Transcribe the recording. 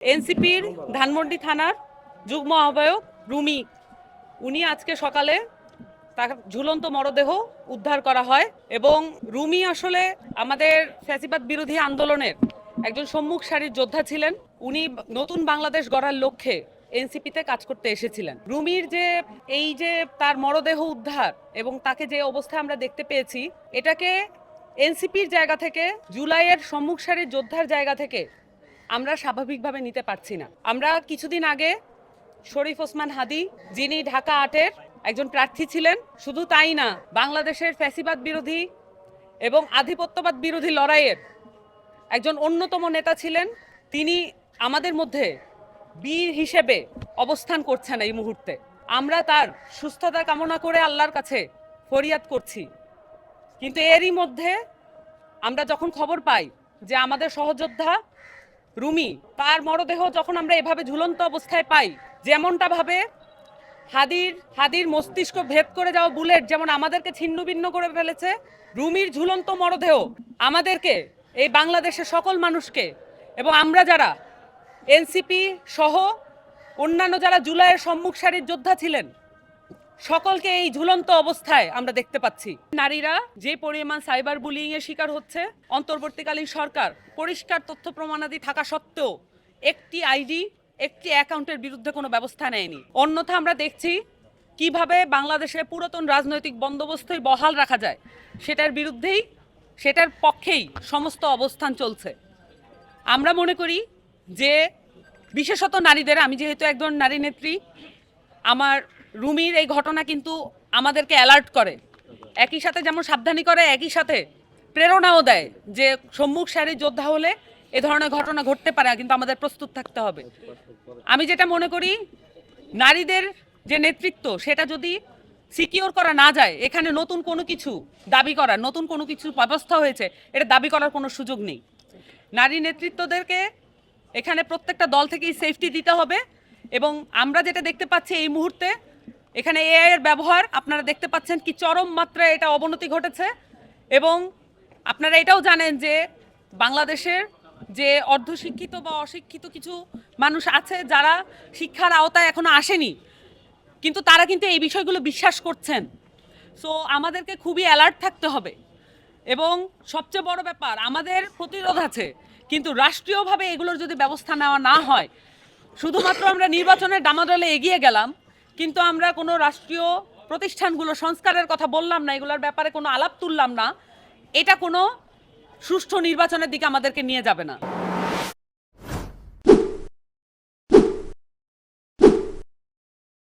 এনসিপির ধানমন্ডি থানার যুগ্ম আহ্বায়ক রুমি, উনি আজকে সকালে তার ঝুলন্ত মরদেহ উদ্ধার করা হয়। এবং রুমি আসলে আমাদের ফ্যাসিবাদ বিরোধী আন্দোলনের একজন সম্মুখ সারির যোদ্ধা ছিলেন। উনি নতুন বাংলাদেশ গড়ার লক্ষ্যে এনসিপিতে কাজ করতে এসেছিলেন। রুমির যে এই যে তার মরদেহ উদ্ধার এবং তাকে যে অবস্থায় আমরা দেখতে পেয়েছি, এটাকে এনসিপির জায়গা থেকে, জুলাইয়ের সম্মুখ সারির যোদ্ধার জায়গা থেকে আমরা স্বাভাবিকভাবে নিতে পারছি না। আমরা কিছুদিন আগে শরীফ ওসমান হাদি, যিনি ঢাকা ৮-এর একজন প্রার্থী ছিলেন, শুধু তাই না, বাংলাদেশের ফ্যাসিবাদ বিরোধী এবং আধিপত্যবাদ বিরোধী লড়াইয়ের একজন অন্যতম নেতা ছিলেন। তিনি আমাদের মধ্যে বীর হিসেবে অবস্থান করছেন এই মুহূর্তে। আমরা তার সুস্থতা কামনা করে আল্লাহর কাছে ফরিয়াদ করছি। কিন্তু এরই মধ্যে আমরা যখন খবর পাই যে আমাদের সহযোদ্ধা রুমি, তার মরদেহ যখন আমরা এভাবে ঝুলন্ত অবস্থায় পাই, যেমনটা ভাবে হাদির মস্তিষ্ক ভেদ করে যাওয়া বুলেট যেমন আমাদেরকে ছিন্ন ভিন্ন করে ফেলেছে, রুমির ঝুলন্ত মরদেহ আমাদেরকে, এই বাংলাদেশের সকল মানুষকে, এবং আমরা যারা এনসিপি সহ অন্যান্য যারা জুলাইয়ের সম্মুখ সারির যোদ্ধা ছিলেন, সকলকে এই ঝুলন্ত অবস্থায় আমরা দেখতে পাচ্ছি। নারীরা যে পরিমাণ সাইবার বুলিং এর শিকার হচ্ছে, অন্তর্বর্তীকালীন সরকার পরিষ্কার তথ্য প্রমাণাদি থাকা সত্ত্বেও একটি আইডি, একটি অ্যাকাউন্টের বিরুদ্ধে কোনো ব্যবস্থা নেয়নি। অন্যথা আমরা দেখছি কিভাবে বাংলাদেশের পুরাতন রাজনৈতিক বন্দোবস্তই বহাল রাখা যায়, সেটার বিরুদ্ধেই, সেটার পক্ষেই সমস্ত অবস্থান চলছে। আমরা মনে করি যে বিশেষত নারীদের, আমি যেহেতু একজন নারী নেত্রী, আমার রুমির এই ঘটনা কিন্তু আমাদেরকে অ্যালার্ট করে, একই সাথে যেমন সাবধানী করে, একই সাথে প্রেরণাও দেয় যে সম্মুখ সারির যোদ্ধা হলে এ ধরনের ঘটনা ঘটতে পারে, কিন্তু আমাদের প্রস্তুত থাকতে হবে। আমি যেটা মনে করি, নারীদের যে নেতৃত্ব, সেটা যদি সিকিওর করা না যায়, এখানে নতুন কোনো কিছু দাবি করার, নতুন কোনো কিছু ব্যবস্থা হয়েছে এটা দাবি করার কোনো সুযোগ নেই। নারী নেতৃত্বদেরকে এখানে প্রত্যেকটা দল থেকেই সেফটি দিতে হবে। এবং আমরা যেটা দেখতে পাচ্ছি এই মুহূর্তে, এখানে এআই এর ব্যবহার আপনারা দেখতে পাচ্ছেন কি চরম মাত্রায় এটা অবনতি ঘটেছে। এবং আপনারা এটাও জানেন যে বাংলাদেশের যে অর্ধশিক্ষিত বা অশিক্ষিত কিছু মানুষ আছে যারা শিক্ষার আওতায় এখনো আসেনি, কিন্তু তারা কিন্তু এই বিষয়গুলো বিশ্বাস করছেন। সো আমাদেরকে খুবই অ্যালার্ট থাকতে হবে। এবং সবচেয়ে বড় ব্যাপার, আমাদের প্রতিরোধ আছে, কিন্তু রাষ্ট্রীয়ভাবে এগুলোর যদি ব্যবস্থা নেওয়া না হয়, শুধুমাত্র আমরা নির্বাচনের ডামাডোলে এগিয়ে গেলাম, কিন্তু আমরা কোনো রাষ্ট্রীয় প্রতিষ্ঠানগুলো সংস্কারের কথা বললাম না, এগুলোর ব্যাপারে কোনো আলাপ তুললাম না, এটা কোনো সুষ্ঠু নির্বাচনের দিকে আমাদেরকে নিয়ে যাবে না।